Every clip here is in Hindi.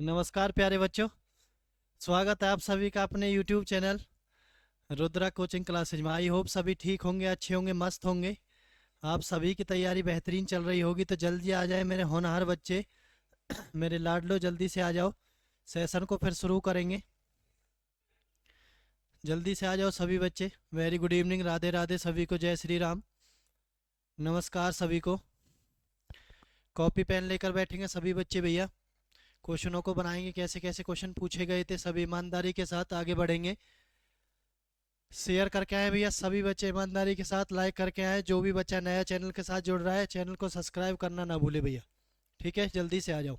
नमस्कार प्यारे बच्चों। स्वागत है आप सभी का अपने YouTube channel Rudra coaching classes में। आई होप सभी ठीक होंगे, अच्छे होंगे, मस्त होंगे। आप सभी की तैयारी बेहतरीन चल रही होगी तो जल्दी आ जाए मेरे होनहार बच्चे। मेरे लाडलो जल्दी से आ जाओ, सेशन को फिर शुरू करेंगे। जल्दी से आ जाओ सभी बच्चे। Very good evening, Radhe Radhe सभी को, जय श्री राम। नमस्कार सभी को। कॉपी पेन लेकर बैठेंगे सभी बच्चे भैया। क्वेश्चनों को बनाएंगे, कैसे कैसे क्वेश्चन पूछे गए थे, सभी ईमानदारी के साथ आगे बढ़ेंगे। शेयर करके आए भैया सभी बच्चे ईमानदारी के साथ, लाइक करके आए। जो भी बच्चा नया चैनल के साथ जुड़ रहा है चैनल को सब्सक्राइब करना ना भूले भैया। ठीक है, जल्दी से आ जाओ।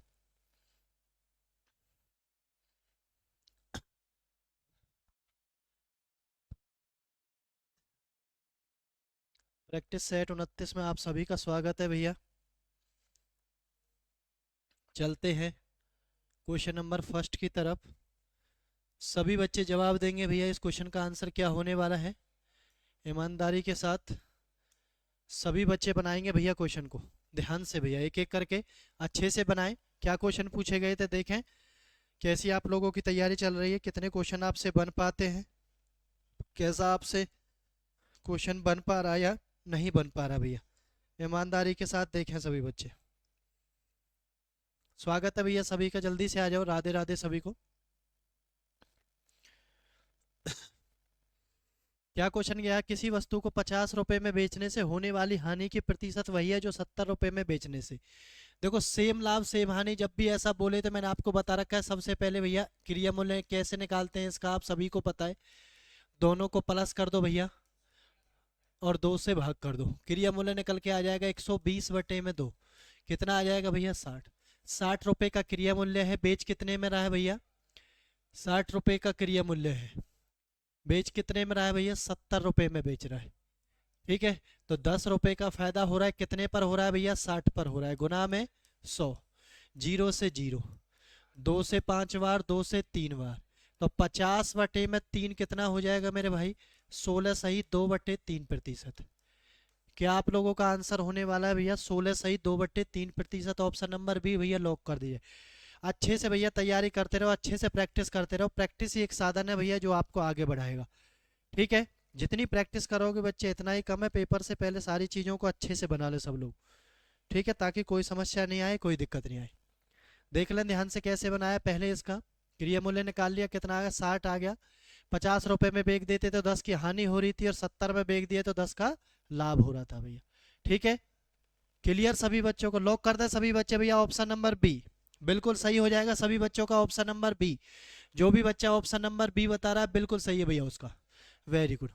प्रैक्टिस सेट 29 में आप सभी का स्वागत है भैया। चलते हैं क्वेश्चन नंबर फर्स्ट की तरफ। सभी बच्चे जवाब देंगे भैया इस क्वेश्चन का आंसर क्या होने वाला है। ईमानदारी के साथ सभी बच्चे बनाएंगे भैया क्वेश्चन को। ध्यान से भैया, एक एक करके अच्छे से बनाएं। क्या क्वेश्चन पूछे गए थे देखें, कैसी आप लोगों की तैयारी चल रही है, कितने क्वेश्चन आपसे बन पाते हैं, कैसा आपसे क्वेश्चन बन पा रहा या नहीं बन पा रहा भैया। ईमानदारी के साथ देखें सभी बच्चे। स्वागत है भैया सभी का, जल्दी से आ जाओ। राधे राधे सभी को। क्या क्वेश्चन गया, किसी वस्तु को 50 रुपए में बेचने से होने वाली हानि की प्रतिशत वही है जो 70 रुपए में बेचने से। देखो, सेम लाभ सेम हानि जब भी ऐसा बोले तो मैंने आपको बता रखा है। सबसे पहले भैया क्रिया मूल्य कैसे निकालते हैं इसका आप सभी को पता है। दोनों को प्लस कर दो भैया और 2 से भाग कर दो। क्रिया मूल्य निकल के आ जाएगा 120/2। कितना आ जाएगा भैया, 60। 60 रुपए का क्रिया मूल्य है, बेच कितने में रहा है भैया, 60 रुपए का क्रिया मूल्य है। बेच कितने में रहा है भैया, 70 रुपए में बेच रहा है। ठीक है, तो 10 रुपए का फायदा हो रहा है, कितने पर हो रहा है भैया, 60 पर हो रहा है। गुना में 100, जीरो से जीरो, 2 से 5 बार, 2 से 3 बार, तो 50/3 कितना हो जाएगा मेरे भाई, 16 सही 2/3%। क्या आप लोगों का आंसर होने वाला है भैया 16 सही 2/3%। ऑप्शन नंबर बी भैया लॉक कर दीजिए। अच्छे से भैया तैयारी करते रहो, अच्छे से प्रैक्टिस करते रहो। प्रैक्टिस ही एक साधन है भैया जो आपको आगे बढ़ाएगा। ठीक है, जितनी प्रैक्टिस करोगे बच्चे इतना ही कम है। पेपर से पहले सारी चीज़ों को अच्छे से बना ले सब लोग। ठीक है, ताकि कोई समस्या नहीं आए, कोई दिक्कत नहीं आए। देख लें ध्यान से कैसे बनाया। पहले इसका क्रिया मूल्य निकाल लिया, कितना आ गया, 60 आ गया। 50 रुपए में बेच देते तो 10 की हानि हो रही थी, और 70 में बेच दिए तो 10 का लाभ हो रहा था भैया। ठीक है, क्लियर सभी बच्चों को। लॉक कर दे सभी बच्चे भैया, ऑप्शन नंबर बी बिल्कुल सही हो जाएगा सभी बच्चों का। ऑप्शन नंबर बी, जो भी बच्चा ऑप्शन नंबर बी बता रहा है बिल्कुल सही है भैया उसका। Very good.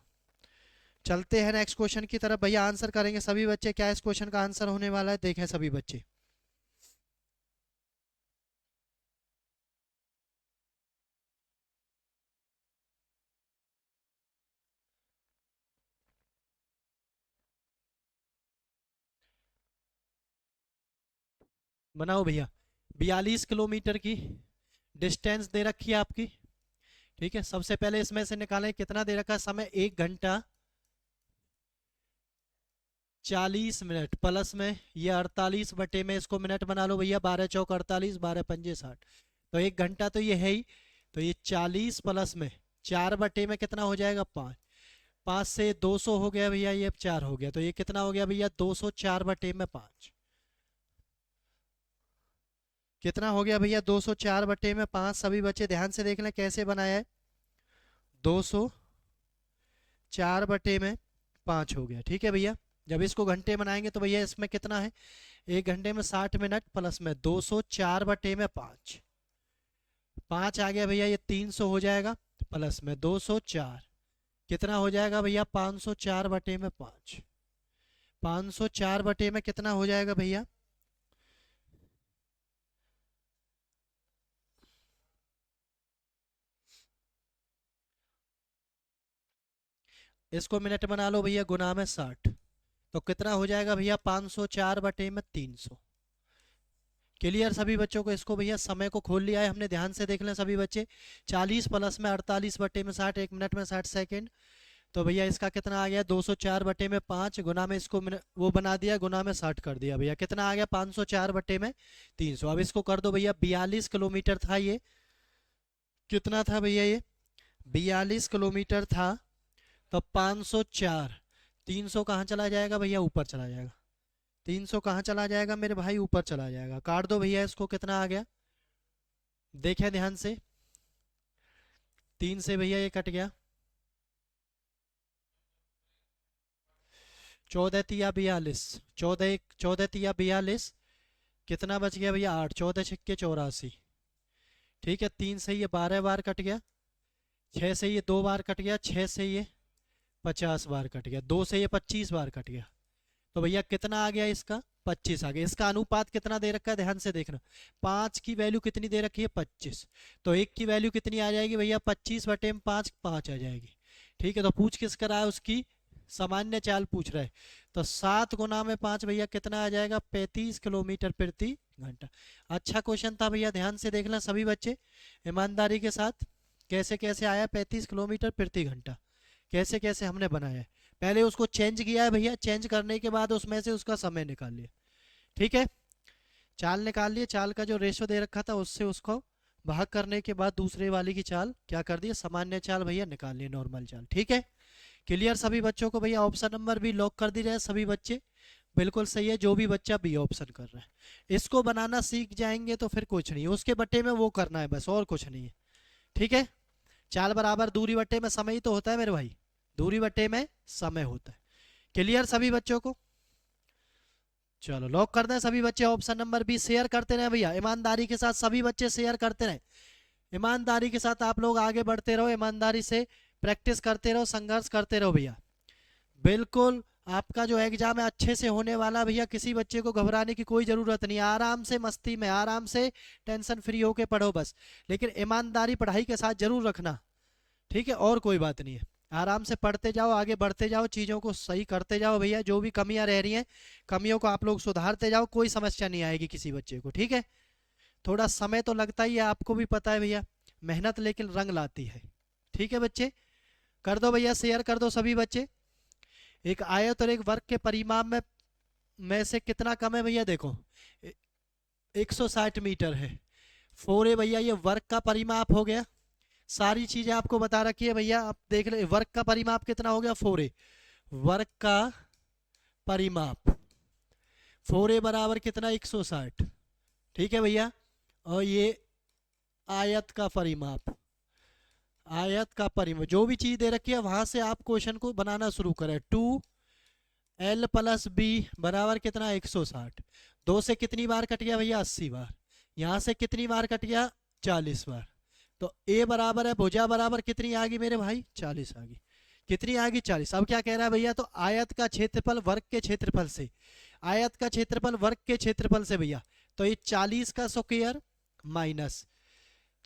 चलते हैं नेक्स्ट क्वेश्चन की तरफ भैया। आंसर करेंगे सभी बच्चे। क्या इस क्वेश्चन का आंसर होने वाला है, देखें सभी बच्चे। बनाओ भैया। 42 किलोमीटर की डिस्टेंस दे रखी है आपकी। ठीक है, सबसे पहले इसमें से निकालें कितना दे रखा है समय, 1 घंटा 40 मिनट, प्लस में ये 48 में इसको मिनट बना लो भैया। 12 चौक 48, 12 पंजे 60, तो 1 घंटा तो ये है ही। तो ये 40 प्लस में 4 में कितना हो जाएगा, 5। 5 से 200 हो गया भैया, ये 4 हो गया, तो ये कितना हो गया भैया, 204/5। कितना हो गया भैया, 204/5। सभी बच्चे ध्यान से देख लें कैसे बनाया है। 204/5 हो गया। ठीक है भैया, जब इसको घंटे बनाएंगे तो भैया इसमें कितना है, 1 घंटे में 60 मिनट, प्लस में 204/5। 5 आ गया भैया, ये 300 हो जाएगा, प्लस में 204, कितना हो जाएगा भैया, 504/5। 504 में कितना हो जाएगा भैया, इसको मिनट बना लो भैया, गुना में 60, तो कितना हो जाएगा भैया, 504/300। क्लियर सभी बच्चों को। इसको भैया समय को खोल लिया है हमने, ध्यान से देख लें सभी बच्चे। 40 प्लस में 48/60, 1 मिनट में 60 सेकेंड, तो भैया इसका कितना आ गया 204/5 गुना में इसको वो बना दिया, गुना में 60 कर दिया भैया, कितना आ गया 504/300। अब इसको कर दो भैया, 42 किलोमीटर था ये, कितना था भैया ये 42 किलोमीटर था। तो 504, 300 कहाँ चला जाएगा भैया, ऊपर चला जाएगा। 300 कहाँ चला जाएगा मेरे भाई, ऊपर चला जाएगा। काट दो भैया इसको, कितना आ गया देखें ध्यान से, 3 से भैया ये कट गया, 14 तिया 42, 14 तिया 42, कितना बच गया भैया 8, 14 छक्के 84। ठीक है, 3 से ये 12 बार कट गया, 6 से ये 2 बार कट गया, 6 से ये 50 बार कट गया, 2 से ये 25 बार कट गया। तो भैया कितना आ गया इसका 25 आ गया। इसका अनुपात कितना दे रखा है ध्यान से देखना, 5 की वैल्यू कितनी दे रखी है 25, तो 1 की वैल्यू कितनी आ जाएगी भैया 25/5, 5 आ जाएगी। ठीक है, तो पूछ किस कर रहा है, उसकी सामान्य चाल पूछ रहा है। तो 7 गुना में 5 भैया कितना आ जाएगा 35 किलोमीटर प्रति घंटा। अच्छा क्वेश्चन था भैया, ध्यान से देखना सभी बच्चे ईमानदारी के साथ, कैसे कैसे आया 35 किलोमीटर प्रति घंटा, कैसे कैसे हमने बनाया है। पहले उसको चेंज किया है भैया, चेंज करने के बाद उसमें से उसका समय निकाल लिया। ठीक है, चाल निकाल लिए, चाल का जो रेशो दे रखा था उससे उसको भाग करने के बाद दूसरे वाली की चाल क्या कर दी, सामान्य चाल भैया निकाल लिए, नॉर्मल चाल। ठीक है, क्लियर सभी बच्चों को भैया। ऑप्शन नंबर बी लॉक कर दी जाए सभी बच्चे, बिल्कुल सही है, जो भी बच्चा बी ऑप्शन कर रहा है। इसको बनाना सीख जाएंगे तो फिर कुछ नहीं, उसके बट्टे में वो करना है बस, और कुछ नहीं है। ठीक है, चाल बराबर दूरी बट्टे में समय ही तो होता है मेरे भाई, दूरी बट्टे में समय होता है। क्लियर सभी बच्चों को, चलो लॉक कर दें सभी बच्चे ऑप्शन नंबर बी। शेयर करते रहे भैया ईमानदारी के साथ, सभी बच्चे शेयर करते रहे ईमानदारी के साथ, आप लोग आगे बढ़ते रहो, ईमानदारी से प्रैक्टिस करते रहो, संघर्ष करते रहो भैया। बिल्कुल आपका जो एग्जाम है अच्छे से होने वाला भैया, किसी बच्चे को घबराने की कोई ज़रूरत नहीं, आराम से मस्ती में आराम से टेंशन फ्री होके पढ़ो बस, लेकिन ईमानदारी पढ़ाई के साथ जरूर रखना। ठीक है, और कोई बात नहीं है, आराम से पढ़ते जाओ, आगे बढ़ते जाओ, चीज़ों को सही करते जाओ भैया, जो भी कमियां रह रही हैं कमियों को आप लोग सुधारते जाओ, कोई समस्या नहीं आएगी किसी बच्चे को। ठीक है, थोड़ा समय तो लगता ही है, आपको भी पता है भैया, मेहनत लेकिन रंग लाती है। ठीक है बच्चे, कर दो भैया शेयर कर दो सभी बच्चे। एक आयत और एक वर्ग के परिमाप में से कितना कम है भैया, देखो 160 मीटर है। 4a भैया ये वर्ग का परिमाप हो गया, सारी चीजें आपको बता रखी है भैया, आप देख ले वर्ग का परिमाप कितना हो गया 4a, वर्ग का परिमाप 4a बराबर कितना 160। ठीक है भैया, और ये आयत का परिमाप, आयत का परिमाप, जो भी चीज दे रखी है वहां से आप क्वेश्चन को बनाना शुरू करें। 2l + b बराबर कितना 160, 2 से कितनी बार कट गया भैया 80 बार, यहाँ से कितनी बार कट गया 40 बार, तो a बराबर है भुजा बराबर कितनी आ गई मेरे भाई 40 आ गई, कितनी आ गई 40। अब क्या कह रहा है भैया, तो आयत का क्षेत्रफल वर्ग के क्षेत्रफल से, आयत का क्षेत्रफल वर्ग के क्षेत्रफल से भैया, तो ये 40 का स्क्वायर माइनस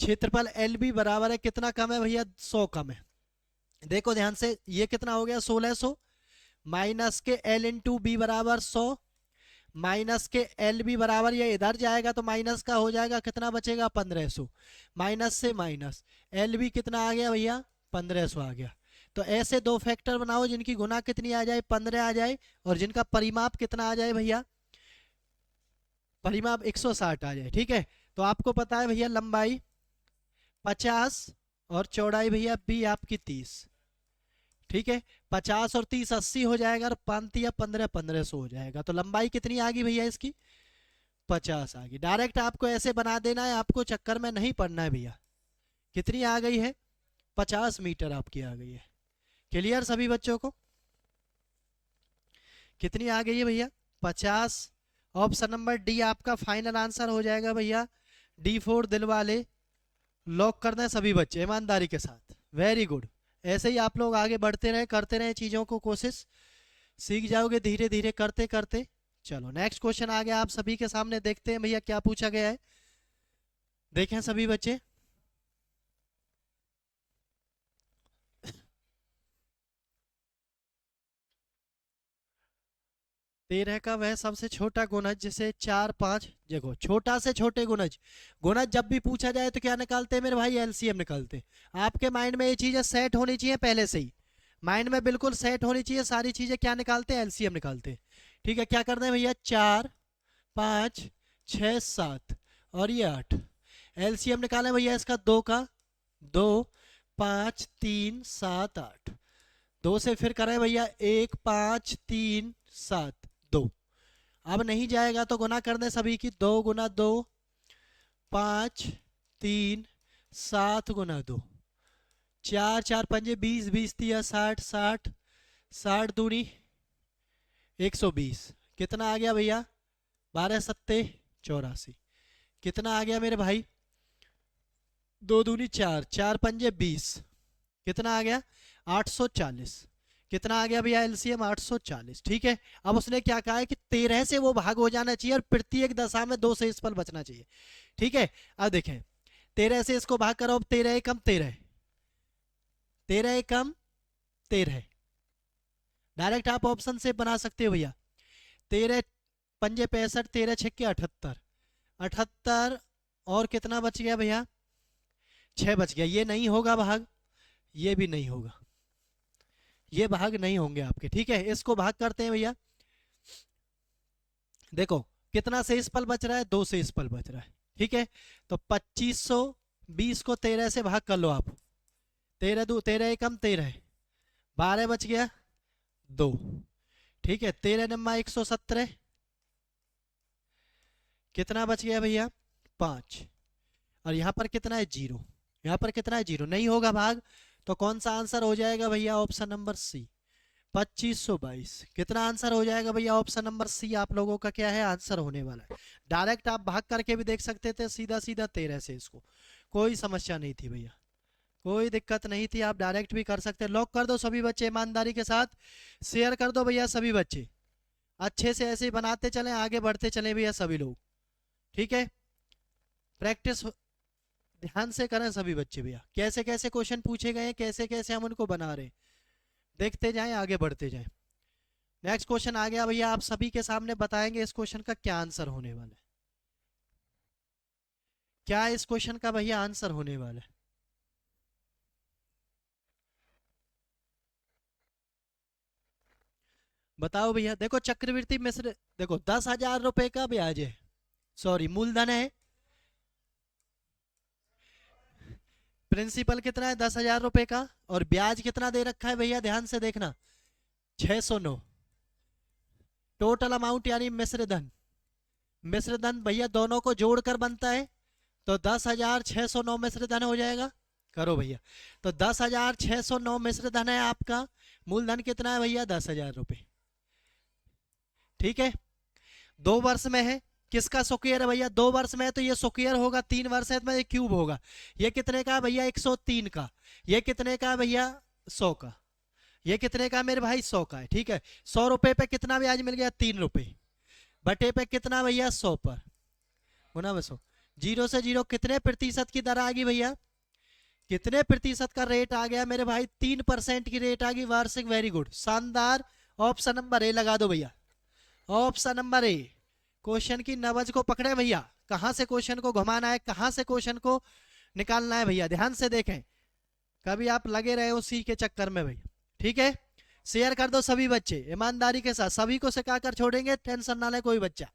क्षेत्रफल एल बी बराबर है कितना कम है भैया 100 कम है। देखो ध्यान से, ये कितना हो गया 1600, माइनस के एल इंटू बी बराबर 100, माइनस के एल बी बराबर, ये इधर जाएगा तो माइनस का हो जाएगा, कितना बचेगा 1500, माइनस से माइनस एल बी कितना आ गया भैया 1500 आ गया। तो ऐसे दो फैक्टर बनाओ जिनकी गुना कितनी आ जाए 15 आ जाए, और जिनका परिमाप कितना आ जाए भैया, परिमाप 160 आ जाए। ठीक है, तो आपको पता है भैया लंबाई 50 और चौड़ाई भैया बी आपकी 30। ठीक है, 50 और 30 80 हो जाएगा, और 5 या 15 1500 हो जाएगा। तो लंबाई कितनी आ गई भैया इसकी 50 आ गई। डायरेक्ट आपको ऐसे बना देना है, आपको चक्कर में नहीं पड़ना है भैया। कितनी आ गई है 50 मीटर आपकी आ गई है। क्लियर सभी बच्चों को, कितनी आ गई है भैया 50। ऑप्शन नंबर डी आपका फाइनल आंसर हो जाएगा भैया, D4 दिल वाले लॉक कर दें सभी बच्चे ईमानदारी के साथ। वेरी गुड, ऐसे ही आप लोग आगे बढ़ते रहे, करते रहे चीज़ों को, कोशिश सीख जाओगे धीरे धीरे करते करते। चलो नेक्स्ट क्वेश्चन आ गया आप सभी के सामने, देखते हैं भैया क्या पूछा गया है। देखें सभी बच्चे, 13 का वह सबसे छोटा गुणज जिसे 4 5, देखो छोटा से छोटे गुणज, गुणज जब भी पूछा जाए तो क्या निकालते हैं मेरे भाई एलसीएम निकालते हैं। आपके माइंड में ये चीजें सेट होनी चाहिए पहले से ही, माइंड में बिल्कुल सेट होनी चाहिए सारी चीजें। क्या निकालते हैं? एलसीएम निकालते हैं। ठीक है, क्या करना है भैया? 4 5 6 7 और ये 8। एलसीएम निकाले भैया इसका, 2 का 2 5 3 7 8। 2 से फिर करें भैया 1 5 3 7 2। अब नहीं जाएगा तो गुना कर दें सभी की, 2 गुना 2 5 3 7 गुना 2 4 4 पंजे 20 20 तिया 60 60 60 दूनी 120। कितना आ गया भैया? 12 सत्ते 84। कितना आ गया मेरे भाई? 2 दूनी 4 4 पंजे 20। कितना आ गया? 840। कितना आ गया भैया? एलसीएम 840। ठीक है, अब उसने क्या कहा है कि 13 से वो भाग हो जाना चाहिए और प्रत्येक दशा में 2 से इस पर बचना चाहिए। ठीक है, अब देखें 13 से इसको भाग करो। अब 13 एकम 13, 13 एकम 13। डायरेक्ट आप ऑप्शन से बना सकते हो भैया। 13 पंजे 65, 13 छक्के 78, 78 और कितना बच गया भैया? 6 बच गया। ये नहीं होगा भाग, ये भी नहीं होगा, ये भाग नहीं होंगे आपके। ठीक है, इसको भाग करते हैं भैया। देखो कितना से इस पल बच रहा है? 2 से इस पल बच रहा है। ठीक है, तो 2520 को 13 से भाग कर लो आप। 13 दो 13 एकम 13, 12 बच गया 2। ठीक है, 13 नम्मा 117। कितना बच गया भैया? 5। और यहाँ पर कितना है? 0। यहाँ पर कितना है? 0। नहीं होगा भाग, तो कौन सा आंसर हो जाएगा भैया? Option number C, 2522। कितना आंसर हो जाएगा भैया? ऑप्शन नंबर सी आप लोगों का क्या है? आंसर होने वाला है। डायरेक्ट आप भाग करके भी देख सकते थे, सीधा सीधा 13 से इसको, कोई समस्या नहीं थी भैया, कोई दिक्कत नहीं थी। आप डायरेक्ट भी कर सकते। लॉक कर दो सभी बच्चे ईमानदारी के साथ, शेयर कर दो भैया सभी बच्चे, अच्छे से ऐसे ही बनाते चलें, आगे बढ़ते चलें भैया सभी लोग। ठीक है, प्रैक्टिस ध्यान से करें सभी बच्चे भैया। कैसे कैसे क्वेश्चन पूछे गए हैं, कैसे कैसे हम उनको बना रहे हैं, देखते जाएं, आगे बढ़ते जाएं। नेक्स्ट क्वेश्चन आ गया भैया, आप सभी के सामने बताएंगे इस क्वेश्चन का क्या आंसर होने वाला है। क्या इस क्वेश्चन का भैया आंसर होने वाला है? बताओ भैया। देखो चक्रवृद्धि मिश्र, देखो 10,000 रुपए का ब्याज है, सॉरी मूलधन है। प्रिंसिपल कितना है? 10,000 रुपए का। और ब्याज कितना दे रखा है भैया? ध्यान से देखना, 609। टोटल अमाउंट यानी मिश्र धन, मिश्र धन भैया दोनों को जोड़कर बनता है, तो 10,609 मिश्र धन हो जाएगा। करो भैया, तो 10,609 मिश्र धन है आपका। मूलधन कितना है भैया? 10,000 रुपए। ठीक है, 2 वर्ष में है। किसका स्क्वायर है भैया? 2 वर्ष में है तो ये स्क्वायर होगा, 3 वर्ष है तो ये क्यूब होगा। ये कितने का है भैया? 103 का। ये कितने का है भैया? 100 का। ये कितने का मेरे भाई? 100 का है। ठीक है, 100 रुपए पे कितना ब्याज मिल गया? 3 रुपए। बटे पे कितना भैया? 100 पर गुना में 100। 0 से 0 कितने प्रतिशत की दर आ गई भैया? कितने प्रतिशत का रेट आ गया मेरे भाई? 3% की रेट आ गई वार्षिक। वेरी गुड, शानदार। ऑप्शन नंबर ए लगा दो भैया, ऑप्शन नंबर ए। क्वेश्चन की नब्ज को पकड़े भैया, कहां से क्वेश्चन को घुमाना है, कहां से क्वेश्चन को निकालना है भैया, ध्यान से देखें, कभी आप लगे रहे उसी के चक्कर में भैया। ठीक है, शेयर कर दो सभी बच्चे ईमानदारी के साथ, सभी को सिखा कर छोड़ेंगे, टेंशन ना ले कोई बच्चा।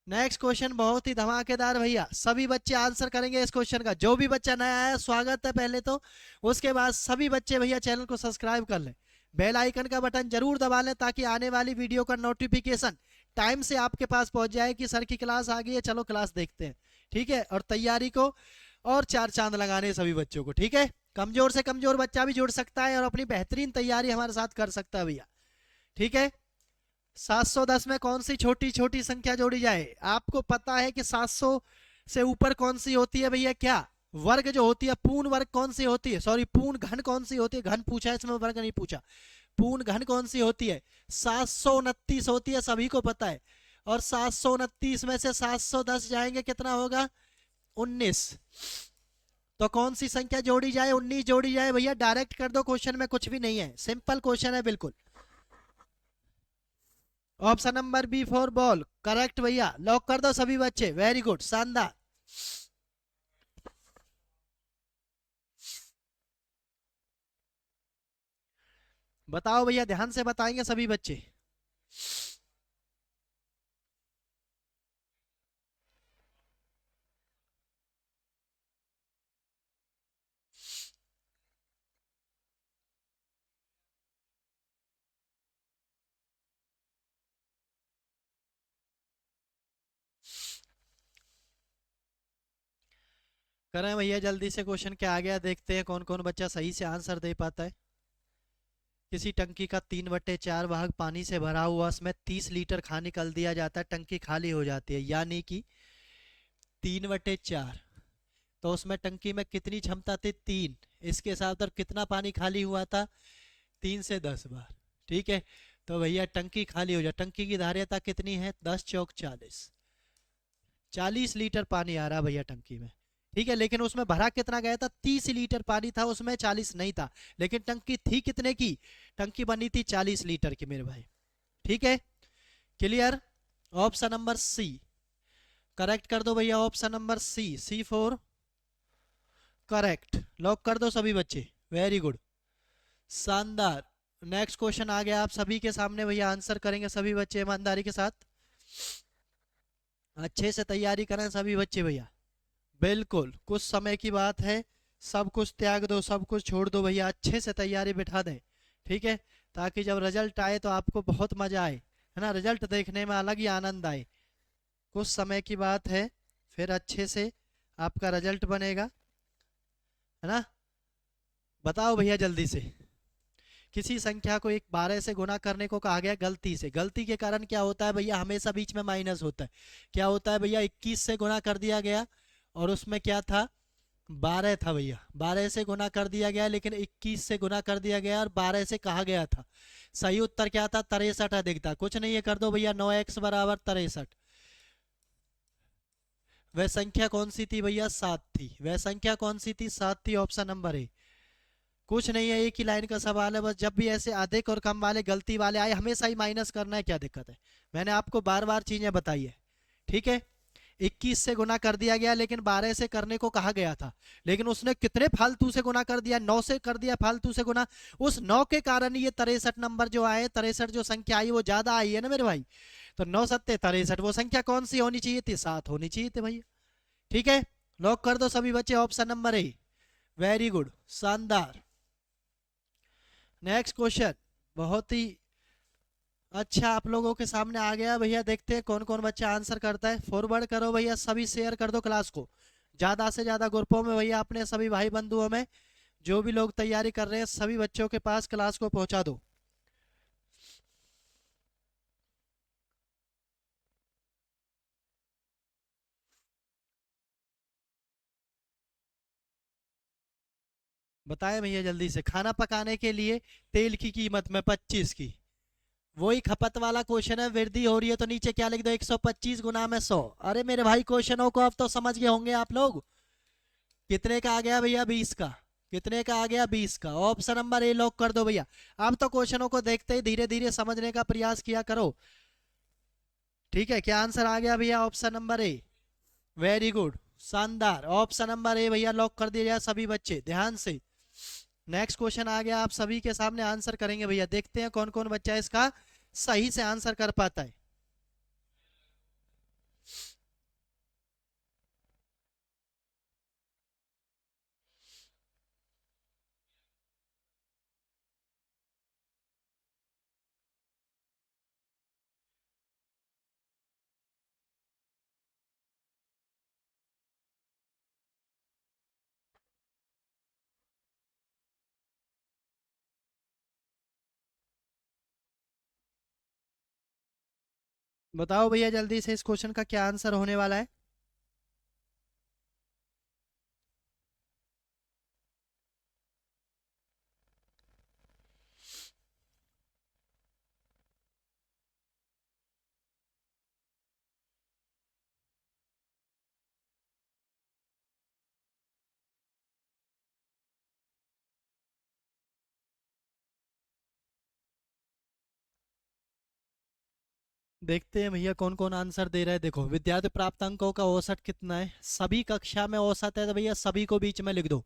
नेक्स्ट क्वेश्चन बहुत ही धमाकेदार भैया, सभी बच्चे आंसर करेंगे इस क्वेश्चन का। जो भी बच्चा नया आया स्वागत है पहले तो, उसके बाद सभी बच्चे भैया चैनल को सब्सक्राइब कर लें, बेल आइकन का बटन जरूर दबा लें, ताकि आने वाली वीडियो का नोटिफिकेशन टाइम से आपके पास पहुंच जाए कि सर की क्लास आ गई है, चलो क्लास देखते हैं। ठीक है, और तैयारी को और 4 चांद लगाने सभी बच्चों को। ठीक है, कमजोर से कमजोर बच्चा भी जुड़ सकता है और अपनी बेहतरीन तैयारी हमारे साथ कर सकता है भैया। ठीक है, 710 में कौन सी छोटी छोटी संख्या जोड़ी जाए? आपको पता है कि 700 से ऊपर कौन सी होती है भैया? क्या वर्ग जो होती है, पूर्ण वर्ग कौन सी होती है, सॉरी पूर्ण घन कौन सी होती है? घन पूछा है इसमें, वर्ग नहीं पूछा। पूर्ण घन कौन सी होती है? 729 होती है, सभी को पता है। और 729 में से 710 जाएंगे कितना होगा? 19। तो कौन सी संख्या जोड़ी जाए? 19 जोड़ी जाए भैया। डायरेक्ट कर दो, क्वेश्चन में कुछ भी नहीं है, सिंपल क्वेश्चन है बिल्कुल। Option number B four ball correct भैया, लॉक कर दो सभी बच्चे। वेरी गुड, शानदार। बताओ भैया, ध्यान से बताएंगे सभी बच्चे। करें भैया जल्दी से, क्वेश्चन क्या आ गया देखते हैं कौन कौन बच्चा सही से आंसर दे पाता है। किसी टंकी का 3/4 भाग पानी से भरा हुआ, उसमें 30 लीटर खाना निकल दिया जाता है, टंकी खाली हो जाती है, यानी कि 3/4, तो उसमें टंकी में कितनी क्षमता थी? 3। इसके साथ और कितना पानी खाली हुआ था? 3 से 10 बार। ठीक है, तो भैया टंकी खाली हो जाए, टंकी की धारियता कितनी है? 10 चौक 40, 40 लीटर पानी आ रहा भैया टंकी में। ठीक है, लेकिन उसमें भरा कितना गया था? 30 लीटर पानी था उसमें, 40 नहीं था। लेकिन टंकी थी कितने की? टंकी बनी थी 40 लीटर की मेरे भाई। ठीक है, clear? Option number C correct कर दो भैया, option number C4 correct, lock कर दो सभी बच्चे। वेरी गुड, शानदार। नेक्स्ट क्वेश्चन आ गया आप सभी के सामने भैया, आंसर करेंगे सभी बच्चे ईमानदारी के साथ। अच्छे से तैयारी करें सभी बच्चे भैया, बिल्कुल कुछ समय की बात है, सब कुछ त्याग दो, सब कुछ छोड़ दो भैया, अच्छे से तैयारी बिठा दें। ठीक है, ताकि जब रिजल्ट आए तो आपको बहुत मजा आए, है ना, रिजल्ट देखने में अलग ही आनंद आए। कुछ समय की बात है, फिर अच्छे से आपका रिजल्ट बनेगा, है ना। बताओ भैया जल्दी से। किसी संख्या को एक 12 से गुना करने को कहा गया गलती से, गलती के कारण क्या होता है भैया? हमेशा बीच में माइनस होता है। क्या होता है भैया? 21 से गुना कर दिया गया और उसमें क्या था? 12 था भैया, 12 से गुना कर दिया गया, लेकिन 21 से गुना कर दिया गया और 12 से कहा गया था। सही उत्तर क्या था? 63 अधिक था। कुछ नहीं है, कर दो भैया, 9x बराबर 63। वह संख्या कौन सी थी भैया? 7 थी। वह संख्या कौन सी थी? 7 थी, ऑप्शन नंबर ए। कुछ नहीं है, एक ही लाइन का सवाल है बस, जब भी ऐसे अधिक और कम वाले गलती वाले आए हमेशा ही माइनस करना है, क्या दिक्कत है? मैंने आपको बार बार चीजें बताई है। ठीक है, 21 से गुना कर दिया गया लेकिन 12 से करने को कहा गया था, लेकिन उसने कितने फालतू से गुना कर दिया? 9 से कर दिया फालतू से गुना। उस 9 के कारण ये 63 नंबर जो आए, 63 जो संख्या आई वो ज्यादा आई है ना मेरे भाई। तो 9 सत्ते 63, वो संख्या कौन सी होनी चाहिए थी? 7 होनी चाहिए थी भैया। ठीक है, लॉक कर दो सभी बच्चे, option number A. Very good, शानदार। नेक्स्ट क्वेश्चन बहुत ही अच्छा आप लोगों के सामने आ गया भैया, देखते हैं कौन कौन बच्चा आंसर करता है। फॉरवर्ड करो भैया, सभी शेयर कर दो क्लास को ज्यादा से ज्यादा ग्रुपों में भैया, अपने सभी भाई बंधुओं में, जो भी लोग तैयारी कर रहे हैं सभी बच्चों के पास क्लास को पहुंचा दो। बताएं भैया जल्दी से। खाना पकाने के लिए तेल की कीमत में 25 की, वही खपत वाला क्वेश्चन है, वृद्धि हो रही है तो नीचे क्या लिख दो? 125 गुना में 100। अरे मेरे भाई क्वेश्चनों को अब तो समझ गए होंगे आप लोग। कितने का आ गया भैया? 20 का। कितने का आ गया? 20 का। ऑप्शन नंबर ए लॉक कर दो भैया। अब तो क्वेश्चनों को देखते ही धीरे धीरे समझने का प्रयास किया करो। ठीक है, क्या आंसर आ गया भैया? Option number A. Very good, शानदार, ऑप्शन नंबर ए भैया लॉक कर दिया जाए सभी बच्चे ध्यान से। नेक्स्ट क्वेश्चन आ गया आप सभी के सामने, आंसर करेंगे भैया, देखते हैं कौन कौन बच्चा इसका सही से आंसर कर पाता है। बताओ भैया जल्दी से, इस क्वेश्चन का क्या आंसर होने वाला है? देखते हैं भैया कौन कौन आंसर दे रहा है। देखो, विद्यार्थी प्राप्त अंकों का औसत कितना है? सभी कक्षा में औसत है तो भैया सभी को बीच में लिख दो,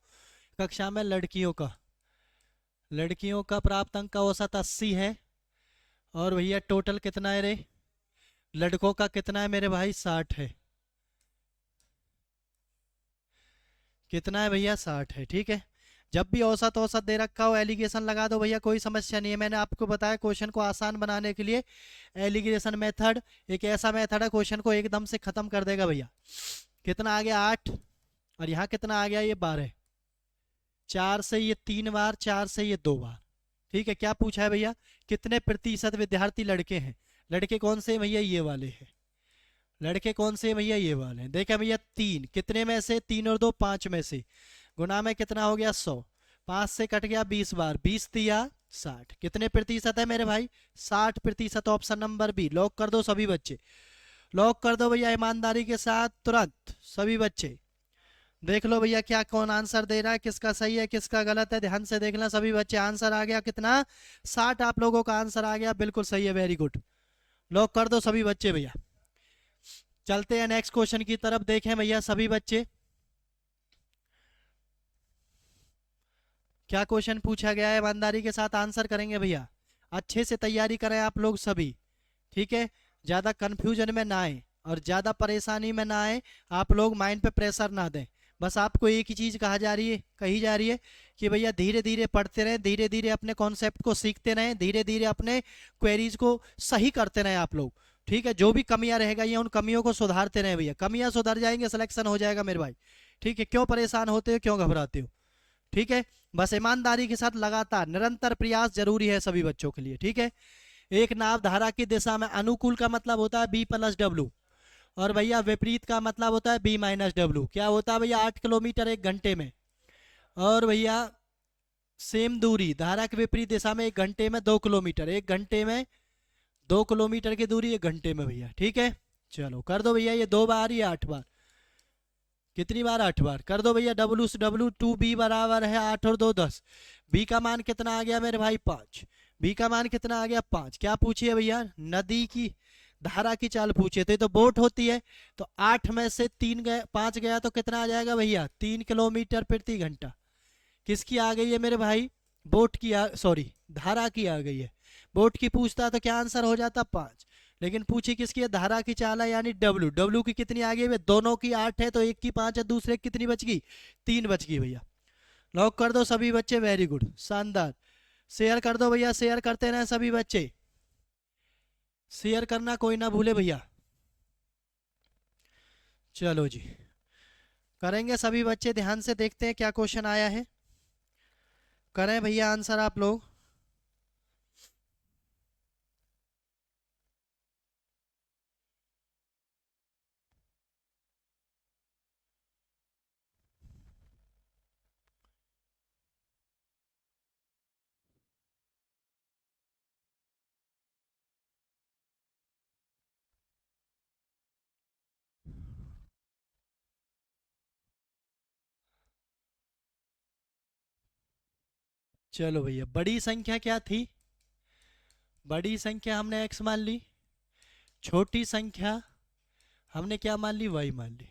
कक्षा में लड़कियों का, लड़कियों का प्राप्त अंक का औसत 80 है। और भैया टोटल कितना है रे? लड़कों का कितना है मेरे भाई? 60 है। कितना है भैया? 60 है। ठीक है, जब भी औसत औसत दे रखा हो एलिगेशन लगा दो भैया, कोई समस्या नहीं है। मैंने आपको बताया क्वेश्चन को आसान बनाने के लिए एलिगेशन मेथड एक ऐसा मेथड है क्वेश्चन को एकदम से खत्म कर देगा भैया। कितना आ गया? 8। और यहाँ कितना आ गया? ये 12। 4 से ये 3 बार, 4 से ये 2 बार। ठीक है, क्या पूछा है भैया? कितने प्रतिशत विद्यार्थी लड़के हैं? लड़के कौन से हैं भैया? ये वाले हैं। लड़के कौन से हैं भैया? ये वाले हैं। देखा भैया 3 कितने में से? 3 और 2 5 में से। गुना में कितना हो गया? 100। 5 से कट गया 20 बार, 20 दिया 60। कितने प्रतिशत है मेरे भाई? 60%। ऑप्शन नंबर बी लॉक कर दो सभी बच्चे। लॉक कर दो भैया ईमानदारी के साथ तुरंत सभी बच्चे। देख लो भैया क्या कौन आंसर दे रहा है, किसका सही है किसका गलत है, ध्यान से देखना सभी बच्चे। आंसर आ गया कितना? 60 आप लोगों का आंसर आ गया, बिल्कुल सही है, वेरी गुड। लॉक कर दो सभी बच्चे भैया। चलते हैं नेक्स्ट क्वेश्चन की तरफ। देखें भैया सभी बच्चे क्या क्वेश्चन पूछा गया है, ईमानदारी के साथ आंसर करेंगे भैया। अच्छे से तैयारी करें आप लोग सभी, ठीक है? ज़्यादा कंफ्यूजन में ना आए और ज़्यादा परेशानी में ना आए। आप लोग माइंड पे प्रेशर ना दें। बस आपको एक ही चीज़ कही जा रही है कि भैया धीरे धीरे पढ़ते रहें, धीरे धीरे अपने कॉन्सेप्ट को सीखते रहें, धीरे धीरे अपने क्वेरीज को सही करते रहें आप लोग। ठीक है, जो भी कमियां रह गई हैं उन कमियों को सुधारते रहें भैया। कमियां सुधर जाएंगे, सिलेक्शन हो जाएगा मेरे भाई। ठीक है, क्यों परेशान होते हो, क्यों घबराते हो? ठीक है, बस ईमानदारी के साथ लगातार निरंतर प्रयास जरूरी है सभी बच्चों के लिए। ठीक है, एक नाव धारा की दिशा में अनुकूल का मतलब होता है B+W, और भैया विपरीत का मतलब होता है B-W। क्या होता है भैया? 8 किलोमीटर 1 घंटे में। और भैया सेम दूरी धारा के विपरीत दिशा में 1 घंटे में 2 किलोमीटर, 1 घंटे में 2 किलोमीटर की दूरी 1 घंटे में भैया। ठीक है, चलो कर दो भैया, ये 2 बार या 8 बार? कितनी बार? 8 बार। कर दो भैया। W2B बराबर है 8 और 2 10। बी का मान कितना आ गया मेरे भाई? 5। बी का मान कितना आ गया? 5। क्या पूछिए भैया? नदी की धारा की चाल पूछे तो बोट होती है। तो 8 में से 3 गए, 5 गया तो कितना आ जाएगा भैया? 3 किलोमीटर प्रति घंटा। किसकी आ गई है मेरे भाई? बोट की सॉरी धारा की आ गई है। बोट की पूछता तो क्या आंसर हो जाता? 5। लेकिन पूछी किसकी है? धारा की चाल है, यानी डब्ल्यू। डब्ल्यू की कितनी आ गई? दोनों की 8 है तो एक की 5 है, दूसरे की कितनी बच गई? 3 बच गई भैया। लॉक कर दो सभी बच्चे, वेरी गुड, शानदार। शेयर कर दो भैया, शेयर करते रहे सभी बच्चे, शेयर करना कोई ना भूले भैया। चलो जी, करेंगे सभी बच्चे, ध्यान से देखते हैं क्या क्वेश्चन आया है। करें भैया आंसर आप लोग। चलो भैया, बड़ी संख्या क्या थी? बड़ी संख्या हमने x मान ली, छोटी संख्या हमने क्या मान ली? y मान ली।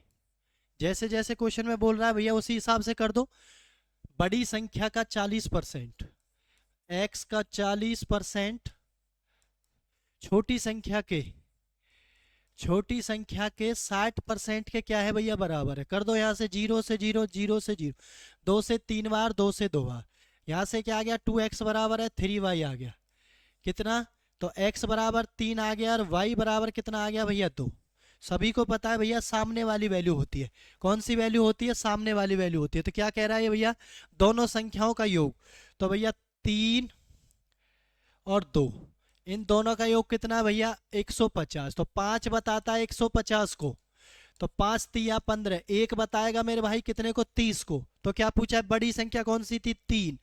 जैसे जैसे क्वेश्चन में बोल रहा है भैया उसी हिसाब से कर दो। बड़ी संख्या का 40%, x का 40%, छोटी संख्या के 60% के क्या है भैया? बराबर है। कर दो यहाँ से 0 से 0, 0 से 0, 2 से 3 बार, 2 से 2 बार। यहाँ से क्या आ गया? 2x बराबर है 3y आ गया। कितना? तो x बराबर 3 आ गया और y बराबर कितना आ गया भैया? 2। सभी को पता है भैया सामने वाली वैल्यू होती है। कौन सी वैल्यू होती है? सामने वाली वैल्यू होती है। तो क्या कह रहा है भैया? दोनों संख्याओं का योग। तो भैया 3 और 2, इन दोनों का योग कितना भैया? 150। तो 5 बताता है 150 को, तो 5 तिया 15, एक बताएगा मेरे भाई कितने को? 30 को। तो क्या पूछा है? बड़ी संख्या कौन सी थी? 3।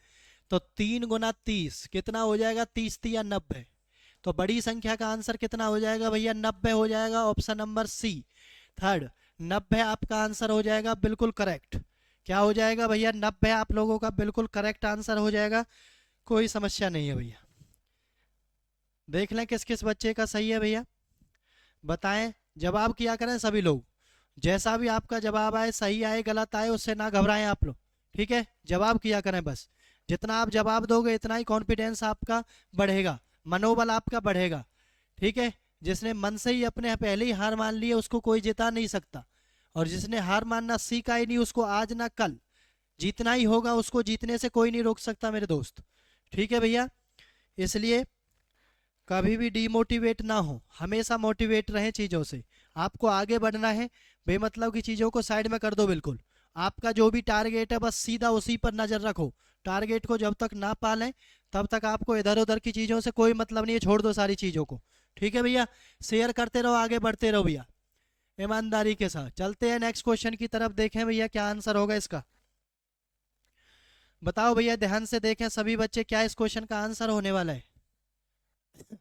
तो 3 गुना 30 कितना हो जाएगा? 30 तिया 90। तो बड़ी संख्या का आंसर कितना हो जाएगा भैया? 90 हो जाएगा। ऑप्शन नंबर सी, थर्ड, 90 आपका आंसर हो जाएगा, बिल्कुल करेक्ट। क्या हो जाएगा भैया? 90 आप लोगों का बिल्कुल करेक्ट आंसर हो जाएगा, कोई समस्या नहीं है भैया। देख लें किस किस बच्चे का सही है भैया, बताएं। जवाब किया करें सभी लोग, जैसा भी आपका जवाब आए, सही आए गलत आए, उससे ना घबराएं आप लोग। ठीक है, जवाब किया करें बस, जितना आप जवाब दोगे इतना ही कॉन्फिडेंस आपका बढ़ेगा, मनोबल आपका बढ़ेगा। ठीक है, जिसने मन से ही अपने पहले ही हार मान ली है उसको कोई जिता नहीं सकता, और जिसने हार मानना सीखा ही नहीं उसको आज ना कल जीतना ही होगा, उसको जीतने से कोई नहीं रोक सकता मेरे दोस्त। ठीक है भैया, इसलिए कभी भी डिमोटिवेट ना हो, हमेशा मोटिवेट रहें चीज़ों से। आपको आगे बढ़ना है, बेमतलब की चीज़ों को साइड में कर दो बिल्कुल। आपका जो भी टारगेट है बस सीधा उसी पर नज़र रखो। टारगेट को जब तक ना पालें तब तक आपको इधर उधर की चीज़ों से कोई मतलब नहीं है, छोड़ दो सारी चीज़ों को। ठीक है भैया, शेयर करते रहो, आगे बढ़ते रहो भैया ईमानदारी के साथ। चलते हैं नेक्स्ट क्वेश्चन की तरफ, देखें भैया क्या आंसर होगा इसका। बताओ भैया, ध्यान से देखें सभी बच्चे, क्या इस क्वेश्चन का आंसर होने वाला है।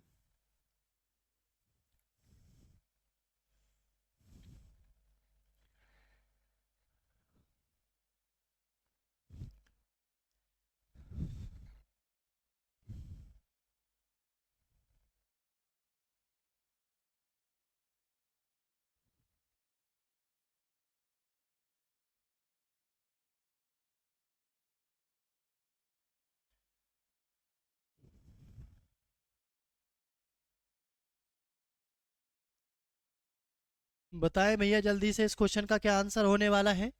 बताएं भैया जल्दी से, इस क्वेश्चन का क्या आंसर होने वाला है।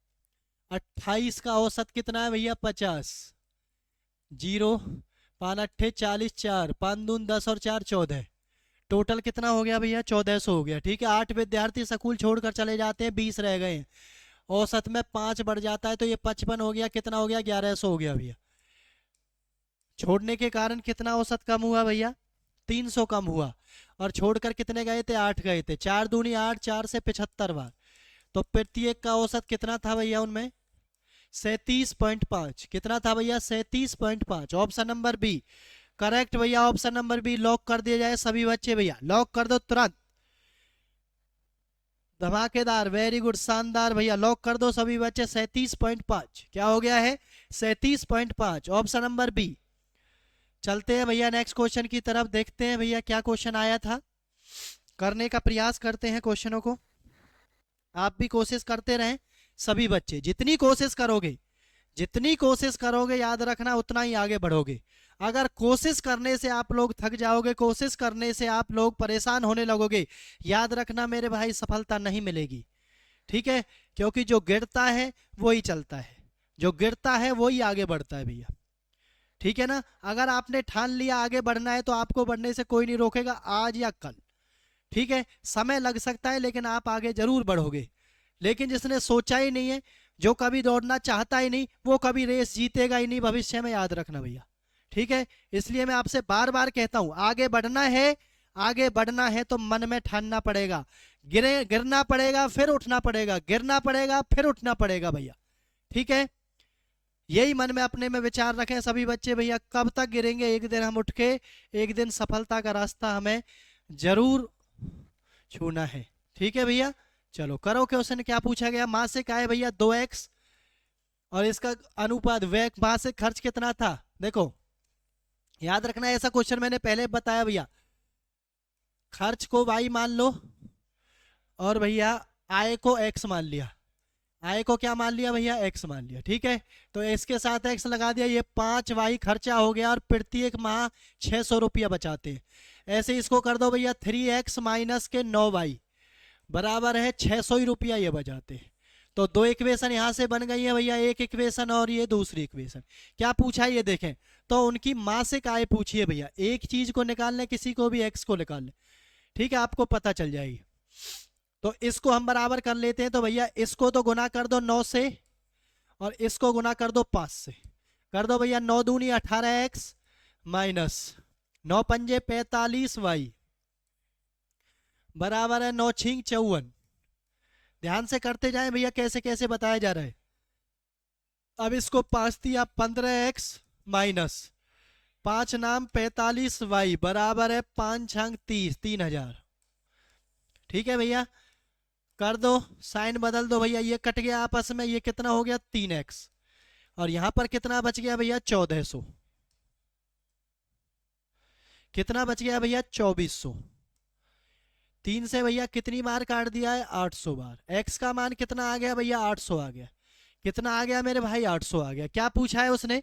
28 का औसत कितना है भैया, 50। जीरो, पान अट्ठे 40, 4 पान दून 10 और 4 14, टोटल कितना हो गया भैया, 1400 हो गया। ठीक है, 8 विद्यार्थी स्कूल छोड़कर चले जाते हैं, 20 रह गए हैं, औसत में 5 बढ़ जाता है तो ये 55 हो गया, कितना हो गया, 1100 हो गया भैया। छोड़ने के कारण कितना औसत कम हुआ भैया, 300 कम हुआ। और छोड़कर कितने गए थे, 8 गए थे, 4 दूनी 8, 4 से 75 बार, तो प्रत्येक का औसत कितना था भैया उनमें, 37.5। कितना था भैया, 37.5। ऑप्शन नंबर बी करेक्ट भैया, ऑप्शन नंबर बी लॉक कर दिया जाए सभी बच्चे, भैया लॉक कर दो तुरंत, धमाकेदार, वेरी गुड, शानदार भैया, लॉक कर दो सभी बच्चे। 37.5 क्या हो गया है, 37.5, ऑप्शन नंबर बी। चलते हैं भैया नेक्स्ट क्वेश्चन की तरफ, देखते हैं भैया क्या क्वेश्चन आया था, करने का प्रयास करते हैं क्वेश्चनों को। आप भी कोशिश करते रहें, सभी बच्चे जितनी कोशिश करोगे, जितनी कोशिश करोगे याद रखना उतना ही आगे बढ़ोगे। अगर कोशिश करने से आप लोग थक जाओगे, कोशिश करने से आप लोग परेशान होने लगोगे, याद रखना मेरे भाई सफलता नहीं मिलेगी। ठीक है, क्योंकि जो गिरता है वही चलता है, जो गिरता है वही आगे बढ़ता है भैया। ठीक है ना, अगर आपने ठान लिया आगे बढ़ना है तो आपको बढ़ने से कोई नहीं रोकेगा, आज या कल। ठीक है, समय लग सकता है लेकिन आप आगे जरूर बढ़ोगे। लेकिन जिसने सोचा ही नहीं है, जो कभी दौड़ना चाहता ही नहीं, वो कभी रेस जीतेगा ही नहीं भविष्य में, याद रखना भैया। ठीक है, इसलिए मैं आपसे बार बार कहता हूं, आगे बढ़ना है, आगे बढ़ना है तो मन में ठानना पड़ेगा, गिरना पड़ेगा फिर उठना पड़ेगा, गिरना पड़ेगा फिर उठना पड़ेगा भैया। ठीक है, यही मन में अपने में विचार रखें सभी बच्चे भैया, कब तक गिरेंगे, एक दिन हम उठ के, एक दिन सफलता का रास्ता हमें जरूर छूना है। ठीक है भैया, चलो करो क्वेश्चन, क्या पूछा गया, मासिक आय भैया 2x और इसका अनुपात व्यय मासिक खर्च कितना था। देखो याद रखना, ऐसा क्वेश्चन मैंने पहले बताया भैया, खर्च को y मान लो और भैया आय को x मान लिया, आय को क्या मान लिया भैया, x मान लिया। ठीक है, तो इसके साथ x लगा दिया, ये 5y खर्चा हो गया और प्रत्येक माह 600 रुपया बचाते हैं। ऐसे इसको कर दो भैया, 3x माइनस के 9y बराबर है 600 ही रुपया ये बचाते हैं। तो दो इक्वेशन यहाँ से बन गई है भैया, एक इक्वेशन और ये दूसरी इक्वेशन। क्या पूछा ये देखें, तो उनकी मासिक आय पूछी है भैया, एक चीज को निकाल लें, किसी को भी एक्स को निकाल लें, ठीक है, आपको पता चल जाएगी। तो इसको हम बराबर कर लेते हैं, तो भैया इसको तो गुना कर दो 9 से और इसको गुना कर दो 5 से, कर दो भैया 9 दूनी 18x माइनस 9 पंजे 45y बराबर है 9 छींक 54। ध्यान से करते जाएं भैया, कैसे कैसे बताया जा रहा है। अब इसको 5 दिया 15x माइनस 5 नाम 45y बराबर है 5 छंग 30, 3000। ठीक है भैया, कर दो, साइन बदल दो भैया, ये कट गया आपस में, ये कितना हो गया 3x और यहां पर कितना बच गया भैया 1400, कितना बच गया भैया 2400। 3 से भैया कितनी बार काट दिया है 800 बार, x का मान कितना आ गया भैया 800 आ गया, कितना आ गया मेरे भाई 800 आ गया। क्या पूछा है उसने,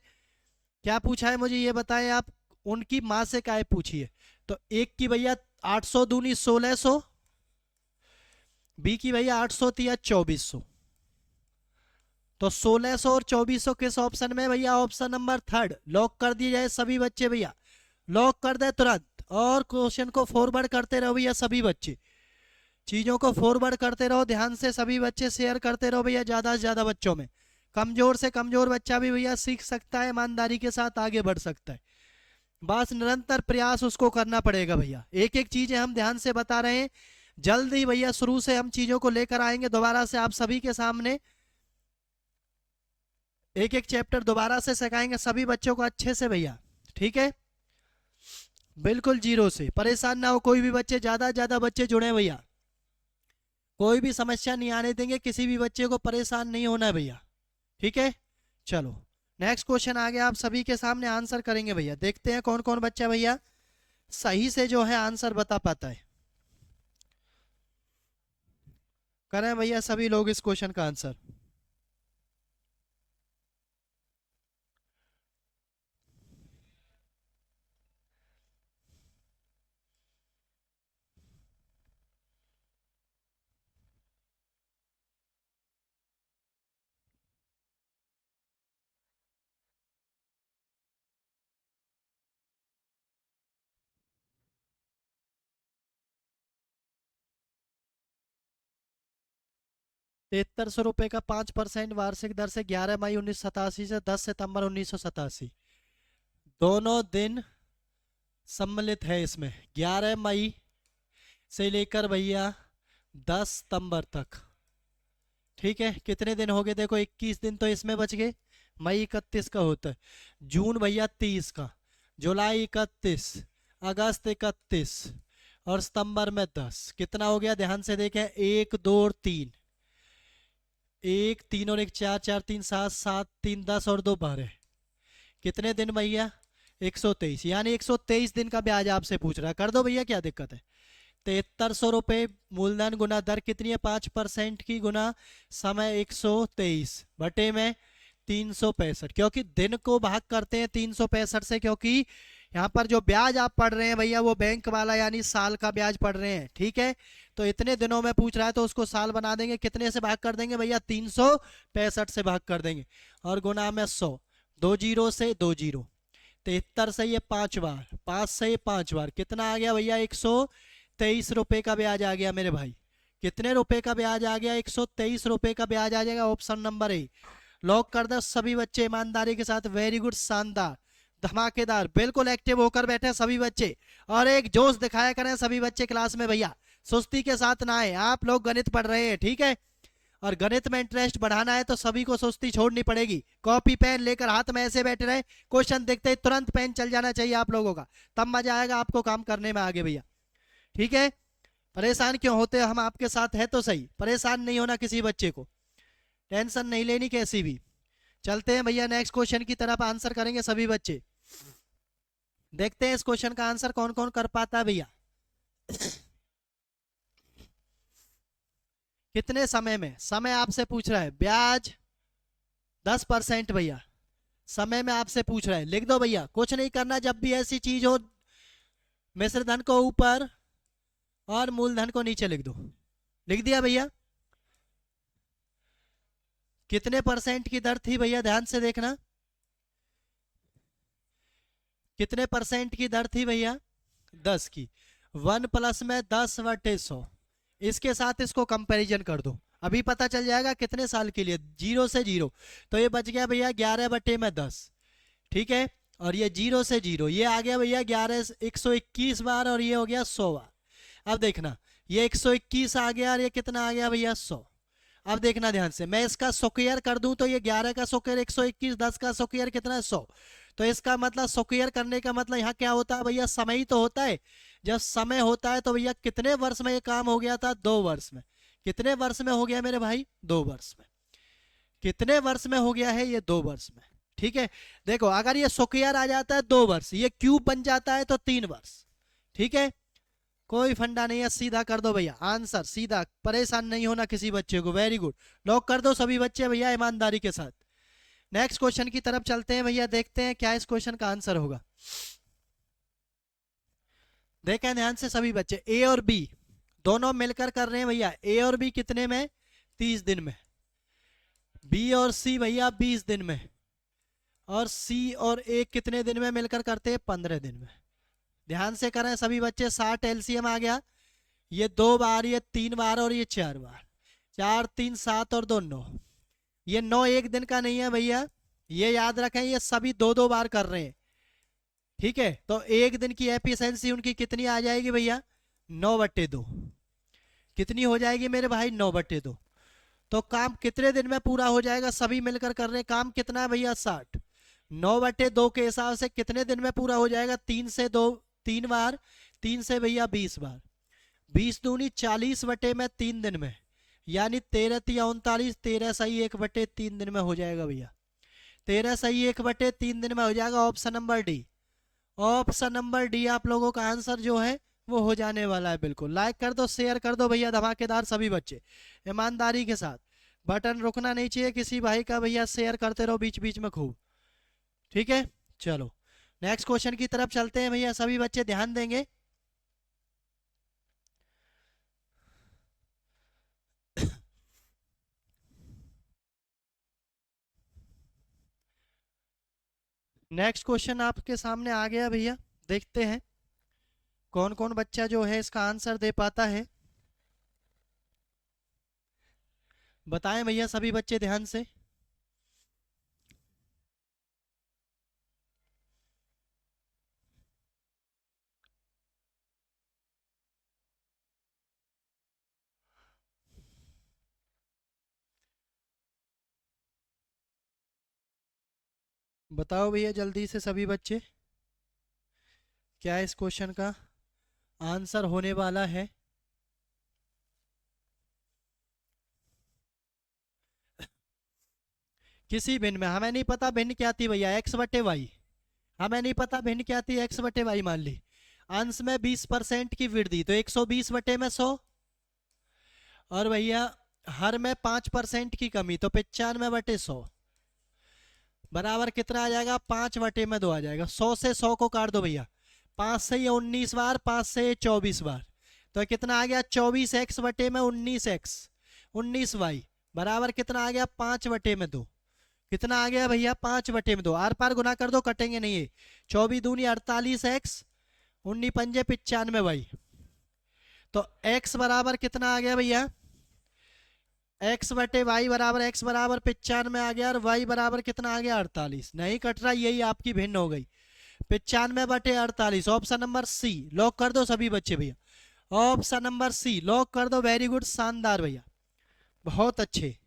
क्या पूछा है मुझे ये बताएं आप। उनकी माँ से काय पूछी है। तो एक की भैया 800 दूनी 1600, बी की भैया 800 तिया 2400। तो 1600 और 2400 किस ऑप्शन में भैया? Option number third. लॉक कर दिए जाए सभी बच्चे भैया, लॉक कर दे तुरंत। और क्वेश्चन को फॉरवर्ड करते रहो भैया सभी बच्चे, चीजों को फॉरवर्ड करते रहो ध्यान से सभी बच्चे, शेयर करते रहो भैया ज्यादा से ज्यादा बच्चों में। कमजोर से कमजोर बच्चा भी भैया सीख सकता है, ईमानदारी के साथ आगे बढ़ सकता है। बस निरंतर प्रयास उसको करना पड़ेगा भैया। एक एक चीजें हम ध्यान से बता रहे हैं, जल्द ही भैया शुरू से हम चीजों को लेकर आएंगे दोबारा से आप सभी के सामने। एक एक चैप्टर दोबारा से सिखाएंगे सभी बच्चों को अच्छे से भैया, ठीक है। बिल्कुल जीरो से, परेशान ना हो कोई भी बच्चे, ज्यादा ज्यादा बच्चे जुड़े भैया, कोई भी समस्या नहीं आने देंगे, किसी भी बच्चे को परेशान नहीं होना है भैया, ठीक है। चलो नेक्स्ट क्वेश्चन आ गया, आप सभी के सामने आंसर करेंगे भैया। देखते हैं कौन कौन बच्चा भैया सही से जो है आंसर बता पाता है। करें भैया सभी लोग इस क्वेश्चन का आंसर। ₹7300 का 5% वार्षिक दर से 11 मई 1987 से 10 सितंबर 1987 दोनों दिन सम्मिलित है इसमें। 11 मई से लेकर भैया 10 सितंबर तक, ठीक है। कितने दिन हो गए? देखो 21 दिन तो इसमें बच गए। मई 31 का होता है, जून भैया 30 का, जुलाई 31, अगस्त 31 और सितंबर में 10। कितना हो गया ध्यान से देखें, 1 2 और 3, 1 3 और 1 4, 4 3 7, 7 3 10 और 2 12। कितने दिन भैया? 123, यानी 123 दिन का ब्याज आपसे पूछ रहा है। कर दो भैया क्या दिक्कत है। 7300 रुपये मूलधन गुना दर कितनी है? 5% की गुना समय 123 बटे में 365, क्योंकि दिन को भाग करते हैं 365 से, क्योंकि यहाँ पर जो ब्याज आप पढ़ रहे हैं भैया वो बैंक वाला यानी साल का ब्याज पढ़ रहे हैं, ठीक है। तो इतने दिनों में पूछ रहा है तो उसको साल बना देंगे। कितने से भाग कर देंगे भैया? 365 से भाग कर देंगे और गुना में 100, 2 जीरो से 2 जीरो, 73 से ये 5 बार, 5 से ये 5 बार, कितना आ गया भैया? 123 रुपये का ब्याज आ गया मेरे भाई। कितने रुपए का ब्याज आ गया? 123 रुपये का ब्याज आ जाएगा। ऑप्शन नंबर ए लॉक कर दो सभी बच्चे ईमानदारी के साथ। वेरी गुड, शानदार, धमाकेदार, बिल्कुल एक्टिव होकर बैठे सभी बच्चे और एक जोश दिखाया करें सभी बच्चे क्लास में भैया, सुस्ती के साथ ना आए। आप लोग गणित पढ़ रहे हैं, ठीक है, और गणित में इंटरेस्ट बढ़ाना है तो सभी को सुस्ती छोड़नी पड़ेगी। कॉपी पेन लेकर हाथ में ऐसे बैठे रहे, क्वेश्चन देखते ही तुरंत पेन चल जाना चाहिए आप लोगों का, तब मजा आएगा आपको काम करने में आगे भैया, ठीक है। परेशान क्यों होते हैं? हम आपके साथ है तो सही, परेशान नहीं होना किसी बच्चे को, टेंशन नहीं लेनी कैसी भी। चलते हैं भैया नेक्स्ट क्वेश्चन की तरफ, आंसर करेंगे सभी बच्चे। देखते हैं इस क्वेश्चन का आंसर कौन कौन कर पाता है भैया। कितने समय में? समय आपसे पूछ रहा है, ब्याज 10% भैया, समय में आपसे पूछ रहा है। लिख दो भैया, कुछ नहीं करना, जब भी ऐसी चीज हो मिश्र धन को ऊपर और मूलधन को नीचे लिख दो। लिख दिया भैया। कितने परसेंट की दर थी भैया? ध्यान से देखना, कितने परसेंट की दर थी भैया? 10 की। 1 प्लस में 10/100, इसके साथ इसको कंपैरिजन कर दो, अभी पता चल जाएगा कितने साल के लिए। 0 से 0, तो ये बच गया भैया 11/10, ठीक है। और ये 0 से 0, ये आ गया भैया 121 बार और ये हो गया 100 बार। अब देखना, ये 121 आ गया और ये कितना आ गया भैया? 100। अब देखना ध्यान से, मैं इसका स्क्वायर कर दूं तो ये 11 का स्क्वायर 121, 10 का स्क्वायर कितना है? 100। तो इसका मतलब स्क्वायर करने का मतलब यहाँ क्या होता है भैया? समय ही तो होता है। जब समय होता है तो भैया कितने वर्ष में ये काम हो गया था? 2 वर्ष में। कितने वर्ष में हो गया मेरे भाई? 2 वर्ष में। कितने वर्ष में हो गया है? ये 2 वर्ष में, ठीक है। देखो अगर ये स्क्वायर आ जाता है 2 वर्ष, ये क्यूब बन जाता है तो 3 वर्ष, ठीक है। कोई फंडा नहीं है, सीधा कर दो भैया आंसर, सीधा, परेशान नहीं होना किसी बच्चे को। वेरी गुड, लॉक कर दो सभी बच्चे भैया ईमानदारी के साथ। नेक्स्ट क्वेश्चन की तरफ चलते हैं भैया, देखते हैं क्या इस क्वेश्चन का आंसर होगा। देखें ध्यान से सभी बच्चे, ए और बी दोनों मिलकर कर रहे हैं भैया, ए और बी कितने में, 30 दिन में। बी और सी भैया 20 दिन में। और सी और ए कितने दिन में मिलकर करते हैं, 15 दिन में। ध्यान से करें सभी बच्चे, 60 एलसीएम आ गया, ये 2 बार, ये 3 बार और ये 4 बार। 4 3 7 और 2 9। ये 9 एक दिन का नहीं है भैया, ये याद रखें, ये सभी 2 2 बार कर रहे हैं। ठीक है, तो एक दिन की एफिशिएंसी उनकी कितनी आ जाएगी भैया, 9/2। कितनी हो जाएगी मेरे भाई, 9/2। तो काम कितने दिन में पूरा हो जाएगा, सभी मिलकर कर रहे हैं, काम कितना है भैया, 60। 9/2 के हिसाब से कितने दिन में पूरा हो जाएगा, 3 से 2, 3 बार, 3 से भैया 20 बार, 20 दूनी 40/3 दिन में, यानी 13 तिया 39, 13 सही 1/3 दिन में हो जाएगा भैया, 13 सही 1/3 दिन में हो जाएगा। Option number D, option number D आप लोगों का आंसर जो है वो हो जाने वाला है। बिल्कुल लाइक कर दो, शेयर कर दो भैया धमाकेदार, सभी बच्चे ईमानदारी के साथ, बटन रुकना नहीं चाहिए किसी भाई का भैया, शेयर करते रहो बीच बीच में खूब। ठीक है, चलो नेक्स्ट क्वेश्चन की तरफ चलते हैं भैया, सभी बच्चे ध्यान देंगे। नेक्स्ट क्वेश्चन आपके सामने आ गया भैया, देखते हैं कौन कौन बच्चा जो है इसका आंसर दे पाता है। बताएं भैया सभी बच्चे ध्यान से। बताओ भैया जल्दी से सभी बच्चे, क्या इस क्वेश्चन का आंसर होने वाला है। किसी भिन्न में, हमें नहीं पता भिन्न क्या थी भैया, x/y, हमें नहीं पता भिन्न क्या थी, x/y मान ली। अंश में 20% की वृद्धि, तो 120/100। और भैया हर में 5% की कमी, तो 95/100 बराबर कितना आ जाएगा, 5/2 आ जाएगा। 100 से 100 को काट दो भैया, 5 से ये 19 बार, 5 से ये 24 बार, तो कितना आ गया, 24x/19x, 19y बराबर कितना आ गया, 5/2। कितना आ गया भैया, 5/2। आर पार गुना कर दो, कटेंगे नहीं है। 24 दूनी 48x, 19 पंजे 95y। तो x बराबर कितना आ गया भैया, x/y बराबर x बराबर 95 आ गया, और y बराबर कितना आ गया, 48। नहीं कट रहा, यही आपकी भिन्न हो गई, 95/48। ऑप्शन नंबर सी लॉक कर दो सभी बच्चे भैया, ऑप्शन नंबर सी लॉक कर दो। वेरी गुड, शानदार भैया, बहुत अच्छे।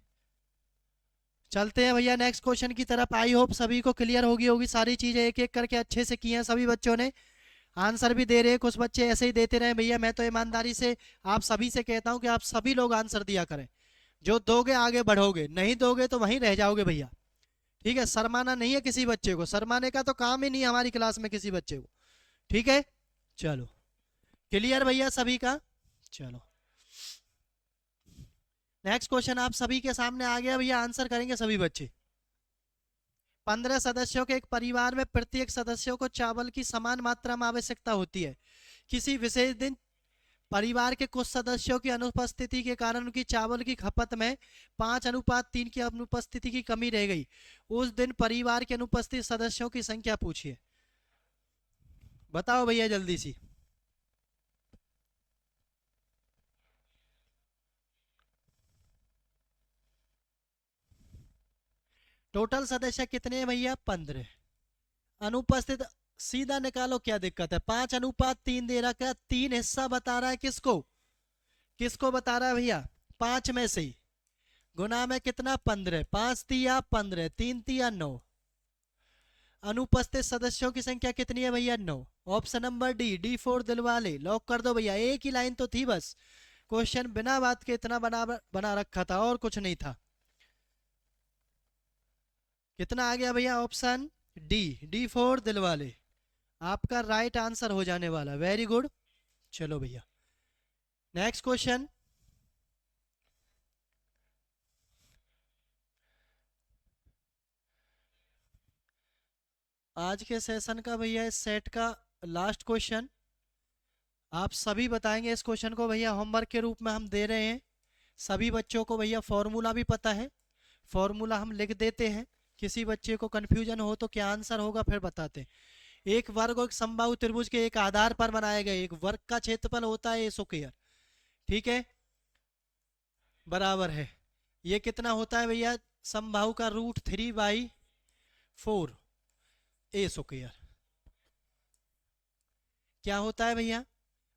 चलते हैं भैया नेक्स्ट क्वेश्चन की तरफ। आई होप सभी को क्लियर होगी होगी सारी चीजें, एक एक करके अच्छे से की हैं सभी बच्चों ने, आंसर भी दे रहे हैं, कुछ बच्चे ऐसे ही देते रहे भैया। मैं तो ईमानदारी से आप सभी से कहता हूं कि आप सभी लोग आंसर दिया करें, जो दोगे आगे बढ़ोगे, नहीं दोगे तो वहीं रह जाओगे भैया। ठीक है, शर्माना नहीं है किसी बच्चे को, शर्माने का तो काम ही नहीं है हमारी क्लास में किसी बच्चे को। ठीक है, चलो क्लियर भैया सभी का। चलो नेक्स्ट क्वेश्चन आप सभी के सामने आ गया भैया, आंसर करेंगे सभी बच्चे। 15 सदस्यों के एक परिवार में प्रत्येक सदस्यों को चावल की समान मात्रा में आवश्यकता होती है। किसी विशेष दिन परिवार के कुछ सदस्यों की अनुपस्थिति के कारण उनकी चावल की खपत में 5:3 की अनुपस्थिति की कमी रह गई। उस दिन परिवार के अनुपस्थित सदस्यों की संख्या पूछिए। बताओ भैया जल्दी सी। टोटल सदस्य कितने हैं भैया, 15। अनुपस्थित सीधा निकालो, क्या दिक्कत है, 5:3 दे रखा है, 3 हिस्सा बता रहा है, किसको किसको बता रहा है भैया, 5 में से ही गुना में कितना, 15, 5 तिया 15, 3 तिया 9। अनुपस्थित सदस्यों की संख्या कितनी है भैया, 9। Option number D, D4 Dilwale lock कर दो भैया। एक ही लाइन तो थी बस, क्वेश्चन बिना बात के इतना बना रखा था और कुछ नहीं था। कितना आ गया भैया, ऑप्शन डी, D4 दिलवाले आपका राइट आंसर हो जाने वाला। वेरी गुड, चलो भैया नेक्स्ट क्वेश्चन। आज के सेशन का भैया इस सेट का लास्ट क्वेश्चन आप सभी बताएंगे। इस क्वेश्चन को भैया होमवर्क के रूप में हम दे रहे हैं। सभी बच्चों को भैया फॉर्मूला भी पता है, फॉर्मूला हम लिख देते हैं। किसी बच्चे को कंफ्यूजन हो तो क्या आंसर होगा फिर बताते हैं। एक वर्ग और एक समबाहु त्रिभुज के एक आधार पर बनाए गए एक वर्ग का क्षेत्रफल होता है ए स्क्वायर, ठीक है, बराबर है, ये कितना होता है भैया, समबाहु का √3/4 ए स्क्वायर। क्या होता है भैया,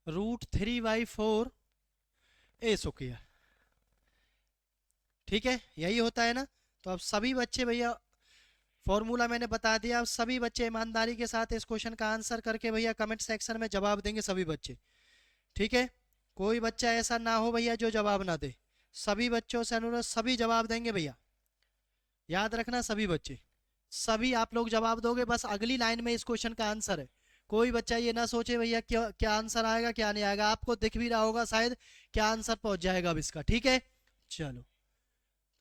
√3/4 ए स्क्वायर, ठीक है, यही होता है ना। तो अब सभी बच्चे भैया फॉर्मूला मैंने बता दिया, अब सभी बच्चे ईमानदारी के साथ इस क्वेश्चन का आंसर करके भैया कमेंट सेक्शन में जवाब देंगे सभी बच्चे, ठीक है। कोई बच्चा ऐसा ना हो भैया जो जवाब ना दे, सभी बच्चों से अनुरोध, सभी जवाब देंगे भैया, याद रखना सभी बच्चे, सभी आप लोग जवाब दोगे, बस अगली लाइन में इस क्वेश्चन का आंसर है। कोई बच्चा ये ना सोचे भैया क्या क्या आंसर आएगा क्या नहीं आएगा, आपको दिख भी रहा होगा शायद क्या आंसर पहुंच जाएगा अब इसका, ठीक है। चलो,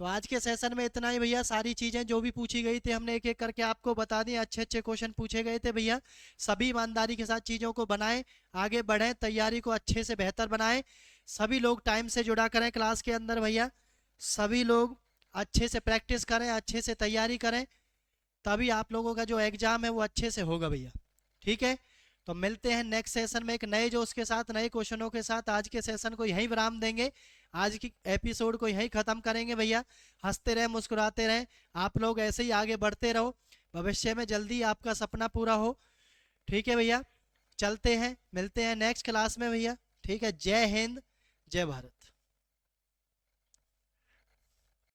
तो आज के सेशन में इतना ही भैया। सारी चीजें जो भी पूछी गई थी हमने एक एक करके आपको बता दी, अच्छे अच्छे क्वेश्चन पूछे गए थे भैया। सभी ईमानदारी के साथ चीजों को बनाएं, आगे बढ़ें, तैयारी को अच्छे से बेहतर बनाएं। सभी लोग टाइम से जुड़ा करें क्लास के अंदर भैया, सभी लोग अच्छे से प्रैक्टिस करें, अच्छे से तैयारी करें, तभी आप लोगों का जो एग्जाम है वो अच्छे से होगा भैया, ठीक है। तो मिलते हैं नेक्स्ट सेशन में एक नए जोश के साथ, नए क्वेश्चनों के साथ। आज के सेशन को यहीं विराम देंगे, आज की एपिसोड को यहीं खत्म करेंगे भैया। हंसते रहें, मुस्कुराते रहें, आप लोग ऐसे ही आगे बढ़ते रहो, भविष्य में जल्दी आपका सपना पूरा हो, ठीक है भैया। चलते हैं, मिलते हैं नेक्स्ट क्लास में भैया, ठीक है। जय हिंद, जय भारत।